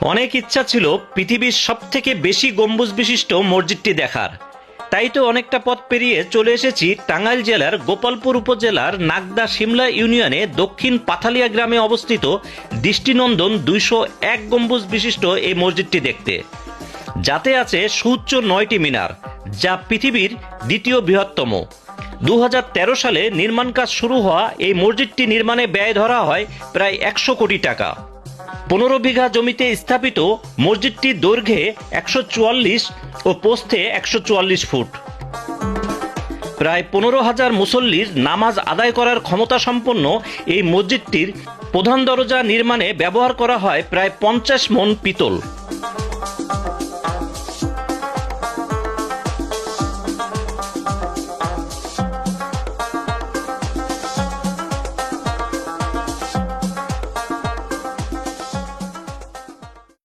অনেক ইচ্ছা ছিল পৃথিবীর সবথেকে বেশি গম্বুজ বিশিষ্ট মসজিদটি দেখার। তাই তো অনেকটা পথ পেরিয়ে চলে এসেছি টাঙ্গাইল জেলার গোপালপুর উপজেলার নাগদা শিমলা ইউনিয়নে দক্ষিণ পাথালিয়া গ্রামে অবস্থিত দৃষ্টিনন্দন 201 গম্বুজ বিশিষ্ট এই মসজিদটি দেখতে। যাতে আছে সুউচ্চ 9টি মিনার, যা পৃথিবীর দ্বিতীয় বৃহত্তম। 2013 সালে নির্মাণ কাজ শুরু হওয়া এই মসজিদটি নির্মাণে ব্যয় ধরা হয় প্রায় 100 কোটি টাকা। 15 বিঘা জমিতে স্থাপিত মসজিদটির দৈর্ঘ্যে 144 ও প্রস্থে 144 ফুট। প্রায় 15,000 মুসল্লির নামাজ আদায় করার ক্ষমতা সম্পন্ন এই মসজিদটির প্রধান দরজা নির্মাণে ব্যবহার করা হয় প্রায় 50 মণ পিতল।